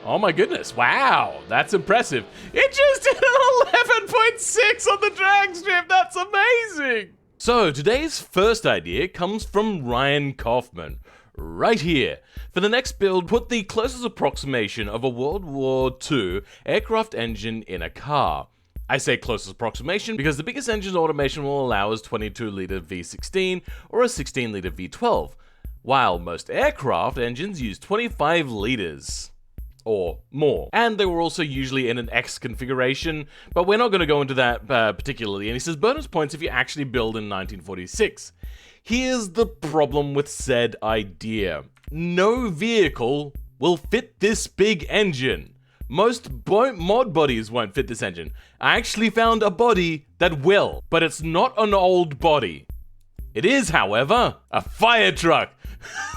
Oh my goodness, wow, that's impressive. It just did an 11.6 on the drag strip, that's amazing! So today's first idea comes from Ryan Kaufman, right here. For the next build, put the closest approximation of a World War II aircraft engine in a car. I say closest approximation because the biggest engine automation will allow is 22-liter V16 or a 16-liter V12, while most aircraft engines use 25 liters or more. And they were also usually in an X configuration, but we're not going to go into that particularly. And he says bonus points if you actually build in 1946. Here's the problem with said idea. No vehicle will fit this big engine. Most mod bodies won't fit this engine. I actually found a body that will, but it's not an old body. It is, however, a fire truck.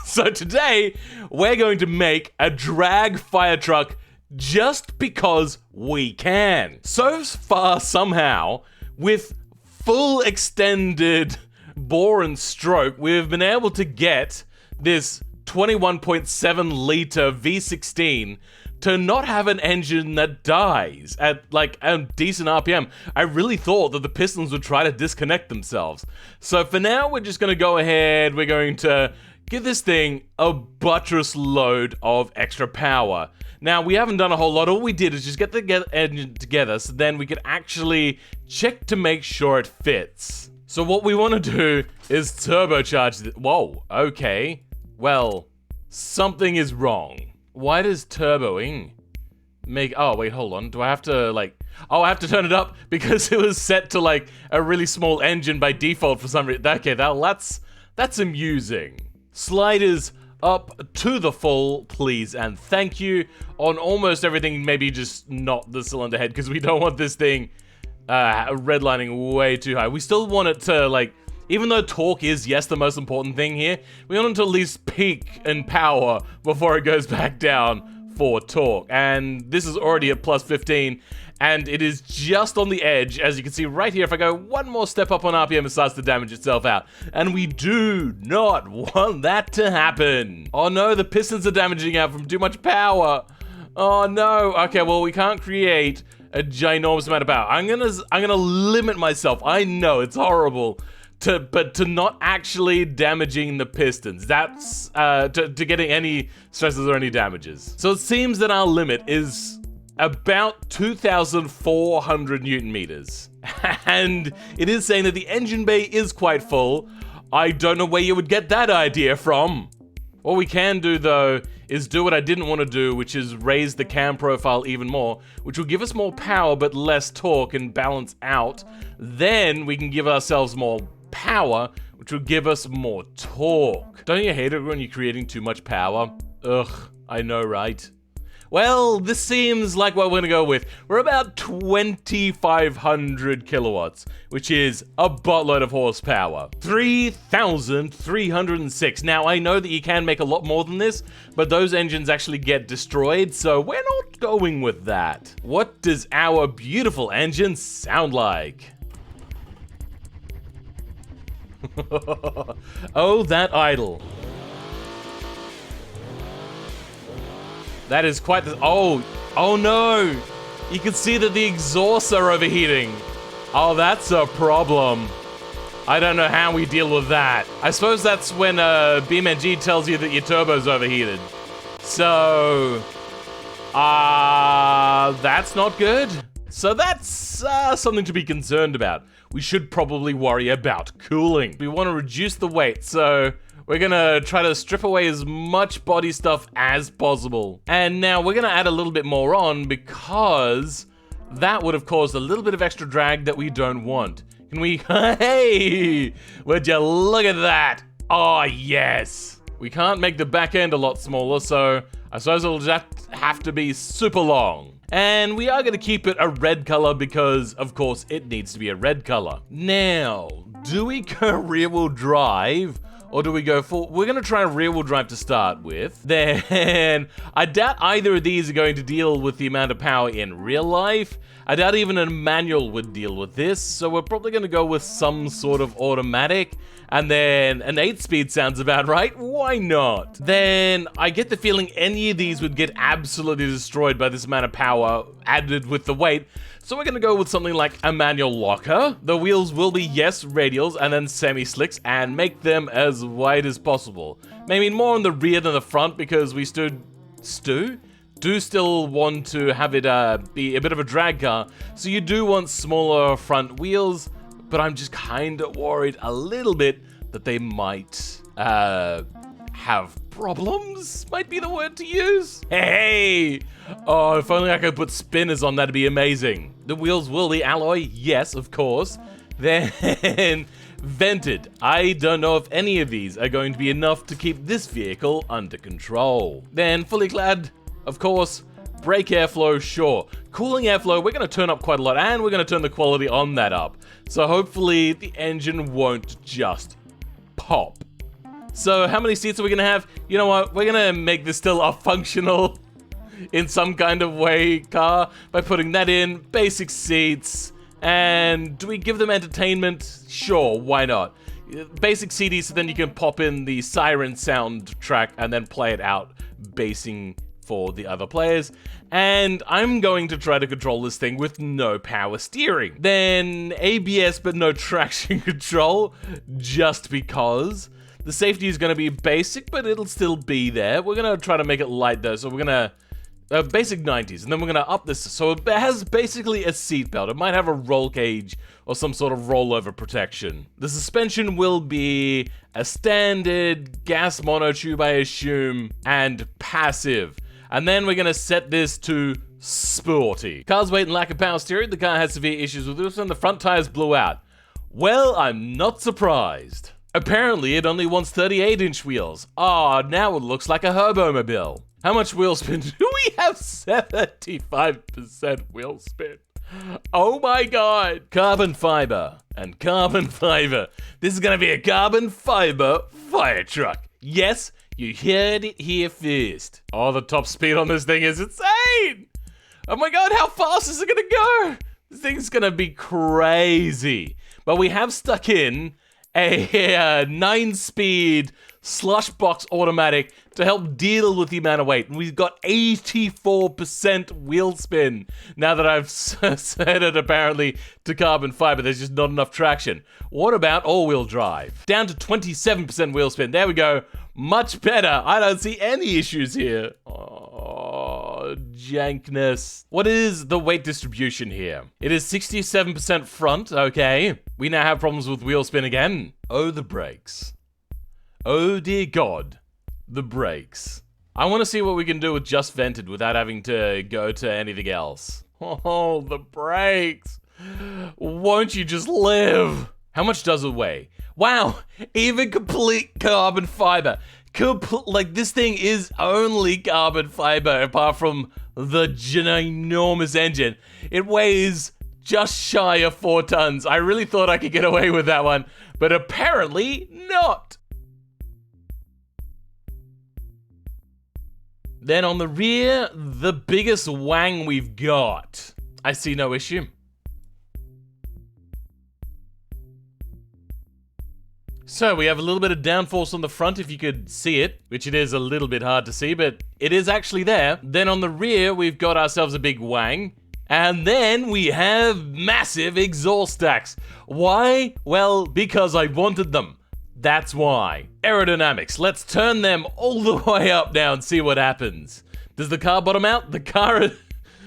So today, we're going to make a drag fire truck just because we can. So far, somehow, with full extended bore and stroke, we've been able to get this 21.7 liter V16 to not have an engine that dies at like a decent RPM. I really thought that the pistons would try to disconnect themselves. So for now, we're just gonna go ahead, we're going to give this thing a buttress load of extra power. Now, we haven't done a whole lot. All we did is just get the engine together so then we could actually check to make sure it fits. So what we want to do is turbocharge it. Whoa, okay. Well, something is wrong. Why does turboing make... Oh, wait, hold on. Do I have to, like... Oh, I have to turn it up because it was set to, like, a really small engine by default for some reason. Okay, that's amusing. Sliders up to the full, please and thank you. On almost everything, maybe just not the cylinder head because we don't want this thing redlining way too high. We still want it to, like... Even though torque is, yes, the most important thing here, we want it to at least peak in power before it goes back down for torque. And this is already at plus 15, and it is just on the edge. As you can see right here, if I go one more step up on RPM, it starts to damage itself out. And we do not want that to happen. Oh no, the pistons are damaging out from too much power. Oh no. Okay, well, we can't create a ginormous amount of power. I'm gonna limit myself. I know, it's horrible. But to not actually damaging the pistons. That's to getting any stresses or any damages. So it seems that our limit is about 2,400 Newton meters. And it is saying that the engine bay is quite full. I don't know where you would get that idea from. What we can do though is do what I didn't want to do, which is raise the cam profile even more, which will give us more power but less torque and balance out. Then we can give ourselves more power, which will give us more torque. Don't you hate it when you're creating too much power? Ugh, I know, right? Well, this seems like what we're gonna go with. We're about 2,500 kilowatts, which is a buttload of horsepower. 3,306. Now, I know that you can make a lot more than this, but those engines actually get destroyed, so we're not going with that. What does our beautiful engine sound like? Oh, that idle. That is quite the... Oh no! You can see that the exhausts are overheating. Oh, that's a problem. I don't know how we deal with that. I suppose that's when BeamNG tells you that your turbo's overheated. So... that's not good. So that's something to be concerned about. We should probably worry about cooling. We want to reduce the weight, so we're gonna try to strip away as much body stuff as possible. And now we're gonna add a little bit more on because that would have caused a little bit of extra drag that we don't want. Can we, hey, would you look at that? Oh, yes. We can't make the back end a lot smaller, so I suppose it'll just have to be super long. And we are going to keep it a red color because, of course, it needs to be a red color. Now, do we go rear-wheel drive or do we go full? We're going to try rear-wheel drive to start with. Then I doubt either of these are going to deal with the amount of power in real life. I doubt even a manual would deal with this, so we're probably going to go with some sort of automatic. And then an 8-speed sounds about right. Why not? Then I get the feeling any of these would get absolutely destroyed by this amount of power added with the weight. So we're gonna go with something like a manual locker. The wheels will be, yes, radials and then semi-slicks, and make them as wide as possible. Maybe more on the rear than the front, because we do still want to have it be a bit of a drag car. So you do want smaller front wheels, but I'm just kind of worried a little bit that they might have problems, might be the word to use. Hey! Oh, if only I could put spinners on, that'd be amazing. The wheels will be alloy, yes, of course. Then vented. I don't know if any of these are going to be enough to keep this vehicle under control. Then fully clad, of course. Brake airflow, sure. Cooling airflow, we're going to turn up quite a lot, and we're going to turn the quality on that up. So hopefully the engine won't just pop. So how many seats are we going to have? You know what? We're going to make this still a functional, in some kind of way, car by putting that in. Basic seats. And do we give them entertainment? Sure, why not? Basic CDs, so then you can pop in the siren soundtrack and then play it out, basing for the other players. And I'm going to try to control this thing with no power steering. Then ABS but no traction control, just because. The safety is going to be basic, but it'll still be there. We're going to try to make it light though, so we're going to basic 90s, and then we're going to up this so it has basically a seatbelt. It might have a roll cage or some sort of rollover protection. The suspension will be a standard gas monotube, I assume, and passive. And then we're going to set this to sporty. Car's weight and lack of power steering. The car has severe issues with this, and the front tires blew out. Well, I'm not surprised. Apparently, it only wants 38-inch wheels. Ah, now it looks like a Herbomobile. How much wheel spin? Do we have 75% wheel spin? Oh my god. Carbon fiber and carbon fiber. This is going to be a carbon fiber fire truck. Yes, you heard it here first. Oh, the top speed on this thing is insane. Oh my god, how fast is it going to go? This thing's going to be crazy. But we have stuck in a 9-speed slush box automatic to help deal with the amount of weight. And we've got 84% wheel spin. Now that I've set it apparently to carbon fiber, there's just not enough traction. What about all-wheel drive? Down to 27% wheel spin. There we go. Much better. I don't see any issues here. Oh, jankness. What is the weight distribution here? It is 67% front. Okay. We now have problems with wheel spin again. Oh, the brakes. Oh dear God, the brakes. I want to see what we can do with just vented without having to go to anything else. Oh, the brakes. Won't you just live? How much does it weigh? Wow, even complete carbon fiber. Like, this thing is only carbon fiber apart from the ginormous engine. It weighs just shy of 4 tons. I really thought I could get away with that one, but apparently not. Then on the rear, the biggest wang we've got. I see no issue. So we have a little bit of downforce on the front, if you could see it, which it is a little bit hard to see, but it is actually there. Then on the rear, we've got ourselves a big wang. And then we have massive exhaust stacks. Why? Well, because I wanted them. That's why. Aerodynamics. Let's turn them all the way up now and see what happens. Does the car bottom out? The car...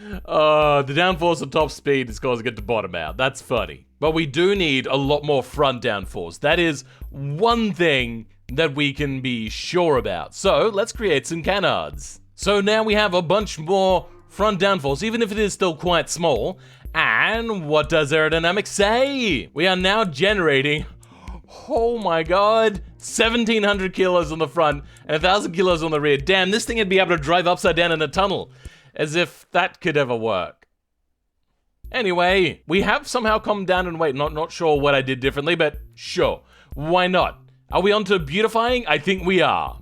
the downforce at top speed is causing it to bottom out. That's funny. But we do need a lot more front downforce. That is one thing that we can be sure about. So let's create some canards. So now we have a bunch more front downforce, even if it is still quite small. And what does aerodynamics say? We are now generating... Oh my god, 1,700 kilos on the front and 1,000 kilos on the rear. Damn, this thing would be able to drive upside down in a tunnel. As if that could ever work. Anyway, we have somehow come down in weight. Not sure what I did differently, but sure. Why not? Are we on to beautifying? I think we are.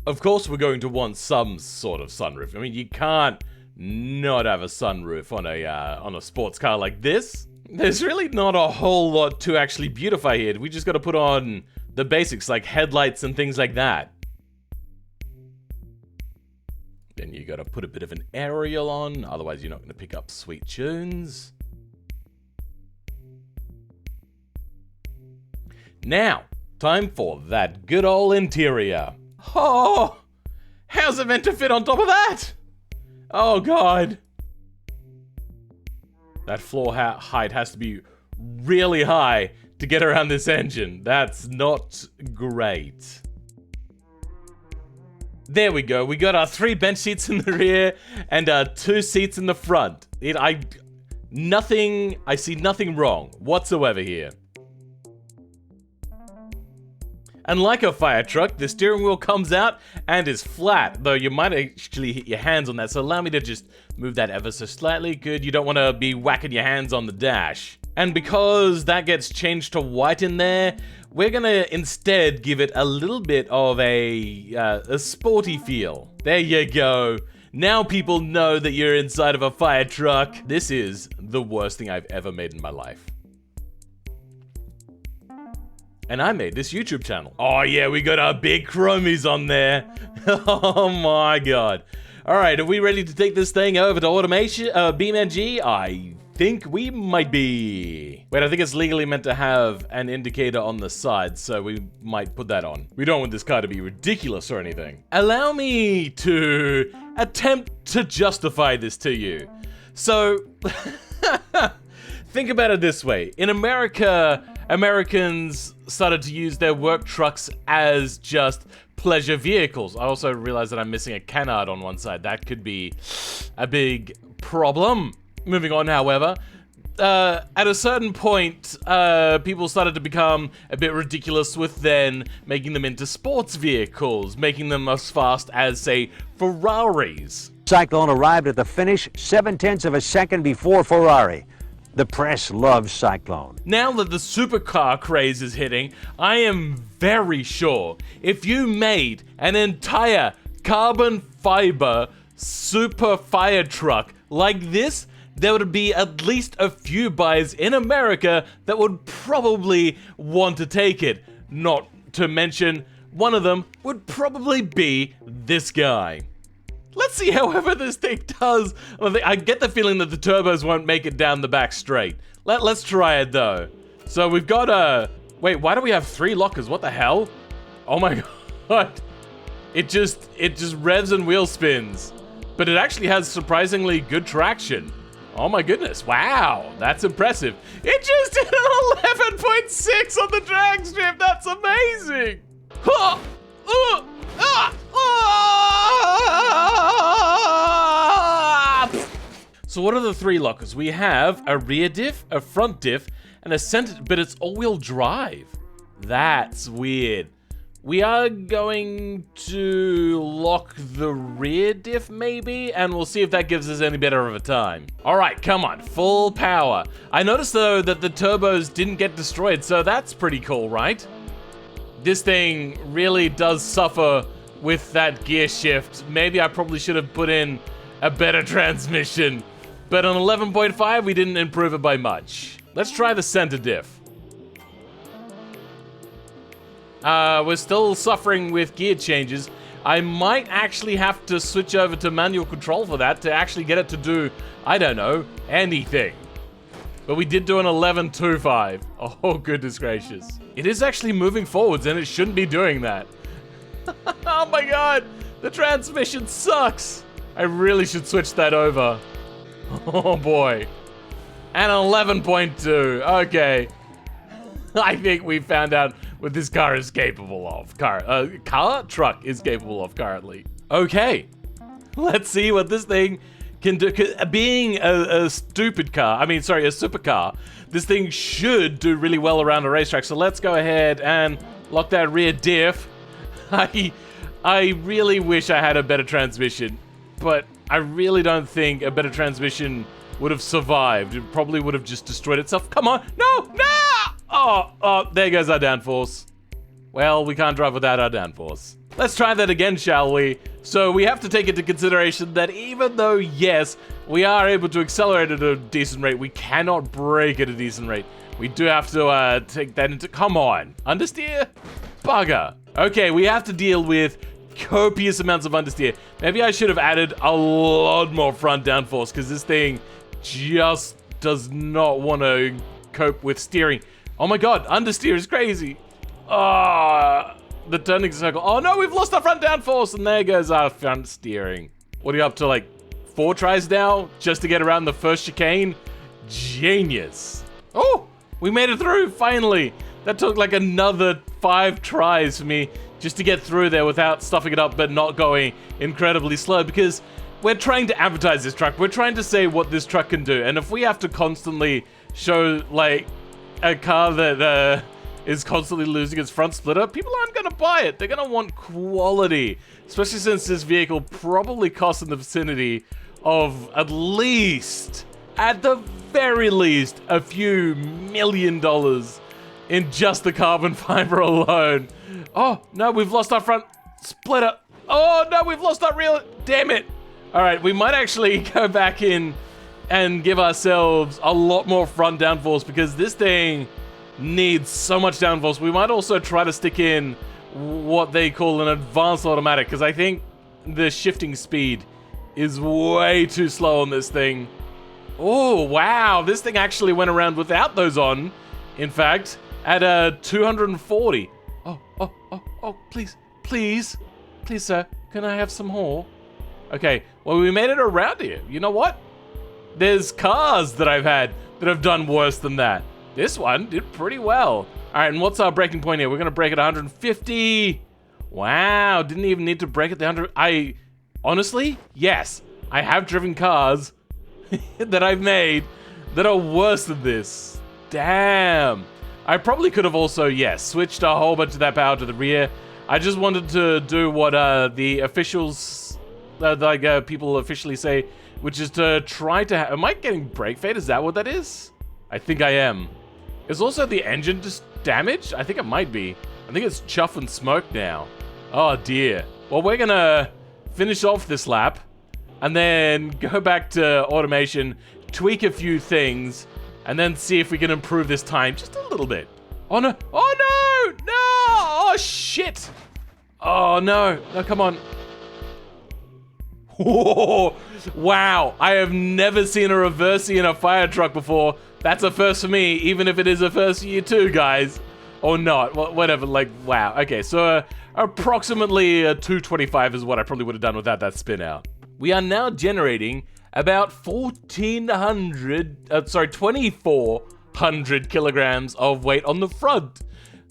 Of course, we're going to want some sort of sunroof. I mean, you can't not have a sunroof on a sports car like this. There's really not a whole lot to actually beautify here. We just got to put on the basics like headlights and things like that. Then you got to put a bit of an aerial on, otherwise you're not going to pick up sweet tunes. Now, time for that good old interior. Oh, how's it meant to fit on top of that? Oh God. That floor height has to be really high to get around this engine. That's not great. There we go. We got our 3 bench seats in the rear and 2 seats in the front. I see nothing wrong whatsoever here. And like a fire truck, the steering wheel comes out and is flat, though you might actually hit your hands on that, so allow me to just move that ever so slightly. Good, you don't want to be whacking your hands on the dash. And because that gets changed to white in there, we're gonna instead give it a little bit of a sporty feel. There you go. Now people know that you're inside of a fire truck. This is the worst thing I've ever made in my life. And I made this YouTube channel. Oh yeah, we got our big chromies on there. Oh my God. All right, are we ready to take this thing over to automation, BeamNG? I think we might be. Wait, I think it's legally meant to have an indicator on the side, so we might put that on. We don't want this car to be ridiculous or anything. Allow me to attempt to justify this to you. So, think about it this way. In America, Americans started to use their work trucks as just pleasure vehicles. I also realized that I'm missing a canard on one side. That could be a big problem. Moving on, however, at a certain point, people started to become a bit ridiculous with then making them into sports vehicles, making them as fast as, say, Ferraris. Cyclone arrived at the finish 0.7 of a second before Ferrari. The press loves Cyclone. Now that the supercar craze is hitting, I am very sure if you made an entire carbon fiber super fire truck like this, there would be at least a few buyers in America that would probably want to take it. Not to mention, one of them would probably be this guy. Let's see however this thing does. I get the feeling that the turbos won't make it down the back straight. Let's try it though. So we've got wait, why do we have 3 lockers? What the hell? Oh my God. It just revs and wheel spins. But it actually has surprisingly good traction. Oh my goodness, wow, that's impressive. It just did an 11.6 on the drag strip, that's amazing. So what are the 3 lockers? We have a rear diff, a front diff, and a center, but it's all-wheel drive. That's weird. We are going to lock the rear diff maybe, and we'll see if that gives us any better of a time. All right, come on, full power. I noticed though that the turbos didn't get destroyed, so that's pretty cool, right? This thing really does suffer with that gear shift. Maybe I probably should have put in a better transmission, but on 11.5, we didn't improve it by much. Let's try the center diff. We're still suffering with gear changes. I might actually have to switch over to manual control for that to actually get it to do, I don't know, anything. But we did do an 11.25. Oh, goodness gracious. It is actually moving forwards and it shouldn't be doing that. Oh my God, the transmission sucks. I really should switch that over. Oh boy. And 11.2, okay. I think we found out what this car is capable of. Truck is capable of currently. Okay, let's see what this thing can do. Being a stupid car, a supercar, this thing should do really well around a racetrack. So let's go ahead and lock that rear diff. I really wish I had a better transmission, but I really don't think a better transmission would have survived. It probably would have just destroyed itself. Come on, no, no! Oh, there goes our downforce. Well, we can't drive without our downforce. Let's try that again, shall we? So we have to take into consideration that even though, yes, we are able to accelerate at a decent rate, we cannot brake at a decent rate. We do have to take that into... Come on. Understeer? Bugger. Okay, we have to deal with copious amounts of understeer. Maybe I should have added a lot more front downforce, because this thing just does not want to cope with steering. Oh my god, understeer is crazy. The turning circle. Oh no, we've lost our front downforce, and there goes our front steering. What are you up to, like 4 tries now, just to get around the first chicane? Genius. Oh, we made it through, finally. That took like another 5 tries for me just to get through there without stuffing it up, but not going incredibly slow, because we're trying to advertise this truck. We're trying to say what this truck can do, and if we have to constantly show like a car that is constantly losing its front splitter, people aren't going to buy it. They're going to want quality, especially since this vehicle probably costs in the vicinity of at the very least, a few $1 million in just the carbon fiber alone. Oh, no, we've lost our front splitter. Oh, no, we've lost our rear. Damn it. All right, we might actually go back in and give ourselves a lot more front downforce, because this thing needs so much downforce. We might also try to stick in what they call an advanced automatic, because I think the shifting speed is way too slow on this thing. Oh, wow. This thing actually went around without those on. In fact, at 240. Oh, please, sir. Can I have some more? Okay, well, we made it around here. You know what? There's cars that I've had that have done worse than that. This one did pretty well. All right, and what's our braking point here? We're gonna brake at 150. Wow, didn't even need to brake at the 100. Honestly, yes, I have driven cars that I've made that are worse than this. Damn. I probably could have also, yes, switched a whole bunch of that power to the rear. I just wanted to do what the officials, people officially say, which is to try to am I getting brake fade? Is that what that is? I think I am. Is also the engine just damaged? I think it might be. I think it's chuff and smoke now. Oh dear. Well, we're gonna finish off this lap and then go back to automation, tweak a few things, and then see if we can improve this time just a little bit. Oh no, oh no, no, oh shit. Oh no, no, come on. Whoa. Wow, I have never seen a reversey in a fire truck before. That's a first for me, even if it is a first for you too, guys. Or not, whatever, like, wow. Okay, so approximately 225 is what I probably would have done without that spin out. We are now generating about 2,400 kilograms of weight on the front.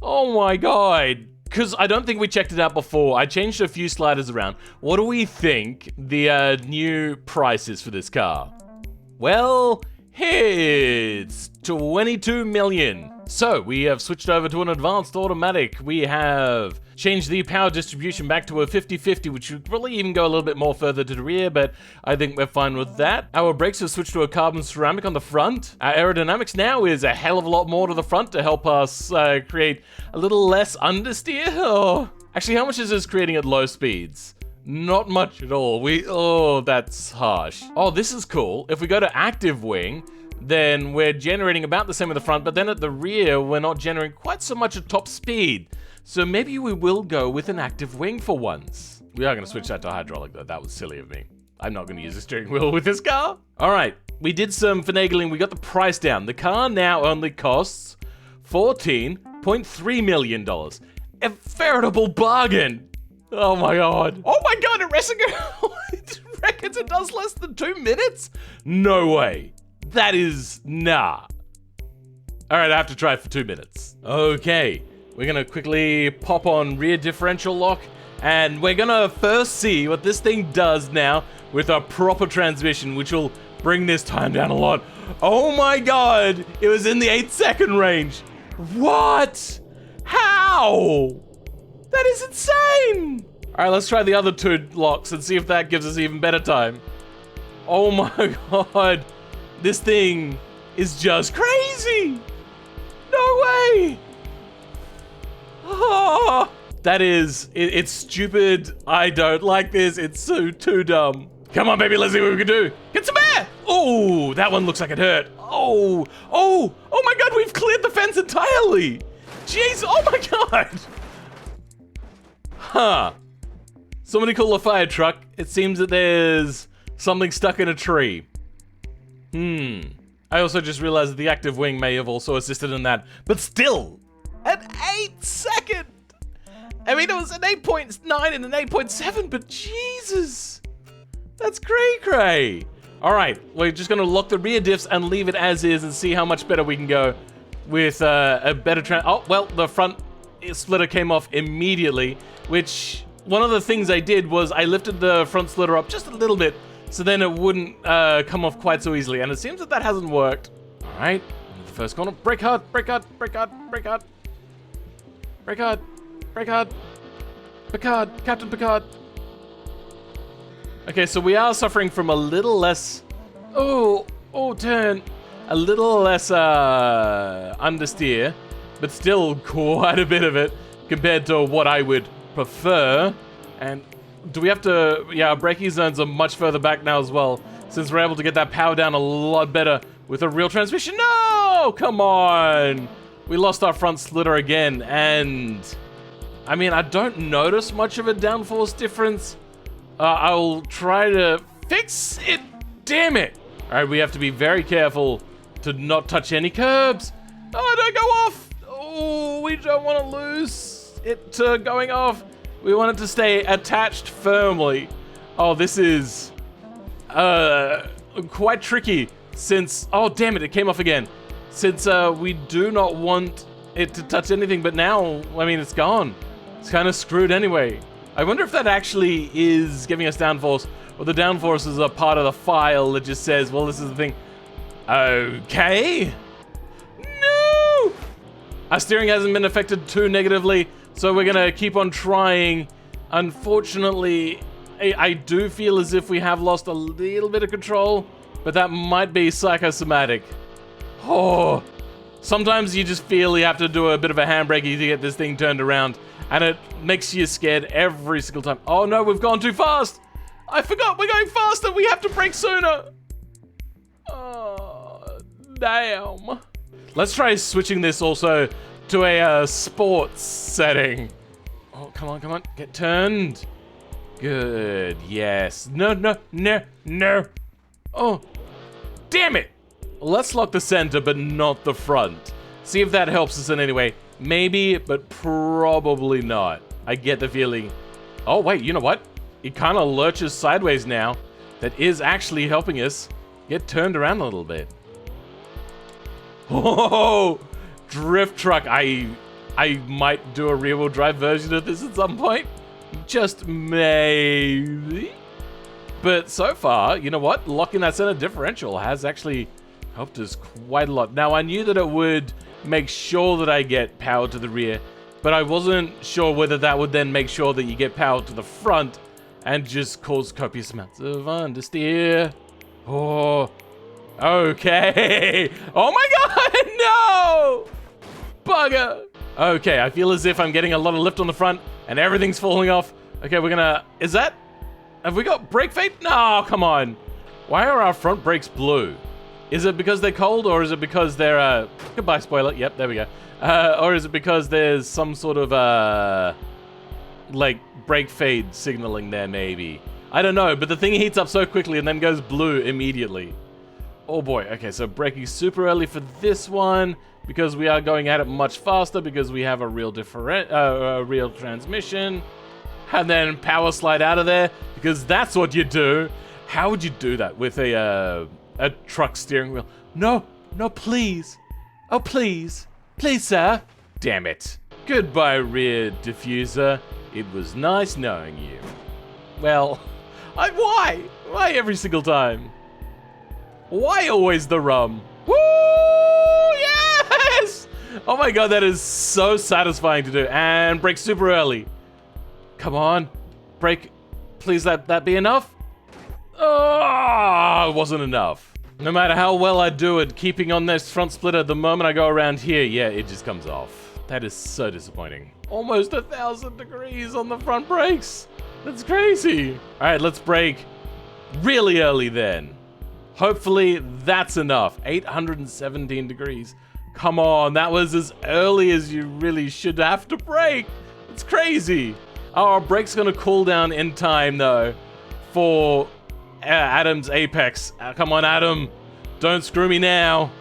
Oh my god. Because I don't think we checked it out before. I changed a few sliders around. What do we think the new price is for this car? Well, it's 22 million. So we have switched over to an advanced automatic. We have changed the power distribution back to a 50-50, which would probably even go a little bit more further to the rear, but I think we're fine with that. Our brakes have switched to a carbon ceramic on the front. Our aerodynamics now is a hell of a lot more to the front to help us create a little less understeer. Oh. Actually, how much is this creating at low speeds? Not much at all. Oh, that's harsh. Oh, this is cool. If we go to active wing, then we're generating about the same at the front, but then at the rear, we're not generating quite so much at top speed. So maybe we will go with an active wing for once. We are going to switch that to hydraulic, though. That was silly of me. I'm not going to use a steering wheel with this car. All right, we did some finagling. We got the price down. The car now only costs $14.3 million. A veritable bargain. Oh my god. Oh my god, it reckons it does less than 2 minutes? No way. That is, nah. All right, I have to try it for 2 minutes. Okay, we're gonna quickly pop on rear differential lock, and we're gonna first see what this thing does now with a proper transmission, which will bring this time down a lot. Oh my god, it was in the 8-second range. What? How? That is insane. All right, let's try the other 2 locks and see if that gives us even better time. Oh my god. This thing is just crazy. No way! Oh, that is, it's stupid. I don't like this. It's so too dumb. Come on, baby, let's see what we can do. Get some air! Oh, that one looks like it hurt. Oh my God, we've cleared the fence entirely. Jeez, oh my God. Huh. Somebody call a fire truck. It seems that there's something stuck in a tree. I also just realized that the active wing may have also assisted in that. But still, an 8-second. I mean, it was an 8.9 and an 8.7, but Jesus. That's cray-cray. All right, we're just gonna lock the rear diffs and leave it as is and see how much better we can go with a better oh, well, the front splitter came off immediately, which one of the things I did was I lifted the front splitter up just a little bit so then it wouldn't come off quite so easily, and it seems that that hasn't worked. All right, the first corner, brake hard, brake hard, brake hard, brake hard. Picard, Picard, Picard, Captain Picard. Okay, so we are suffering from a little less, turn, a little less understeer, but still quite a bit of it compared to what I would prefer. And do we have to, yeah, our braking zones are much further back now as well, since we're able to get that power down a lot better with a real transmission. No, come on. We lost our front slitter again, and I mean, I don't notice much of a downforce difference. I'll try to fix it. Damn it. All right, we have to be very careful to not touch any curbs. Oh, don't go off. Oh, we don't want to lose it to going off. We want it to stay attached firmly. Oh, this is quite tricky since, oh, damn it, it came off again. Since we do not want it to touch anything, but now, I mean, it's gone. It's kind of screwed anyway. I wonder if that actually is giving us downforce, or the downforce is a part of the file that just says, well, this is the thing. Okay. No! Our steering hasn't been affected too negatively, so we're gonna keep on trying. Unfortunately, I do feel as if we have lost a little bit of control, but that might be psychosomatic. Oh, sometimes you just feel you have to do a bit of a handbrake to get this thing turned around, and it makes you scared every single time. Oh no, we've gone too fast. I forgot we're going faster. We have to brake sooner. Oh, damn. Let's try switching this also to a sports setting. Oh, come on, come on. Get turned. Good, yes. No, no, no, no. Oh, damn it. Let's lock the center, but not the front. See if that helps us in any way. Maybe, but probably not. I get the feeling. Oh, wait, you know what? It kind of lurches sideways now. That is actually helping us get turned around a little bit. Oh, drift truck. I might do a rear-wheel drive version of this at some point. Just maybe. But so far, you know what? Locking that center differential has actually helped us quite a lot. Now, I knew that it would make sure that I get power to the rear, but I wasn't sure whether that would then make sure that you get power to the front and just cause copious amounts of understeer. Oh, okay. Oh my God, no! Bugger. Okay, I feel as if I'm getting a lot of lift on the front and everything's falling off. Okay, we're gonna, have we got brake fade? No, come on. Why are our front brakes blue? Is it because they're cold, or is it because they're, goodbye spoiler, yep, there we go. Or is it because there's some sort of, like, brake fade signaling there, maybe? I don't know, but the thing heats up so quickly and then goes blue immediately. Oh boy, okay, so braking super early for this one, because we are going at it much faster, because we have a real real transmission. And then power slide out of there, because that's what you do. How would you do that with a truck steering wheel? No, no, please. Oh, please. Please, sir. Damn it. Goodbye, rear diffuser. It was nice knowing you. Well, why? Why every single time? Why always the rum? Woo! Yes! Oh my God, that is so satisfying to do. And brake super early. Come on. Brake. Please let that be enough. Oh, it wasn't enough. No matter how well I do at keeping on this front splitter, the moment I go around here, yeah, it just comes off. That is so disappointing. Almost 1,000 degrees on the front brakes. That's crazy. All right, let's brake really early then. Hopefully that's enough. 817 degrees. Come on, that was as early as you really should have to brake. It's crazy. Our brake's gonna cool down in time though for Adam's apex. Come on, Adam. Don't screw me now.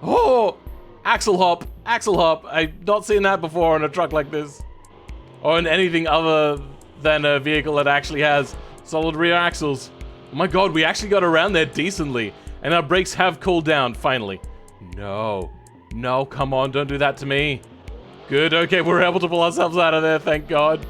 Oh, axle hop, axle hop. I've not seen that before on a truck like this. Or in anything other than a vehicle that actually has solid rear axles. Oh my god, we actually got around there decently. And our brakes have cooled down, finally. No. No, come on, don't do that to me. Good, okay, we're able to pull ourselves out of there, thank god.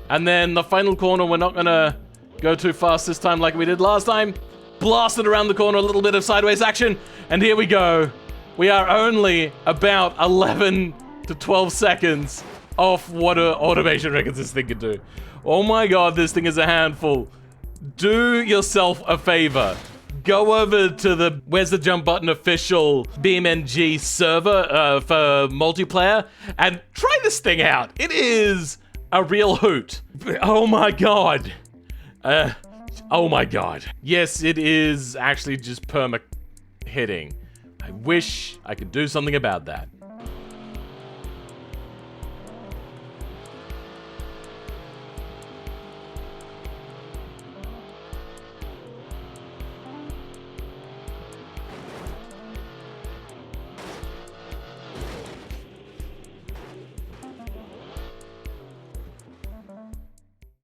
And then the final corner, we're not gonna go too fast this time like we did last time. Blasted around the corner, a little bit of sideways action, and here we go. We are only about 11 to 12 seconds off what automation records this thing can do. Oh my god, this thing is a handful. Do yourself a favor. Go over to the Where's the Jump Button official BeamNG server for multiplayer and try this thing out. It is a real hoot. Oh my god. Oh my god. Yes, it is actually just perma hitting. I wish I could do something about that.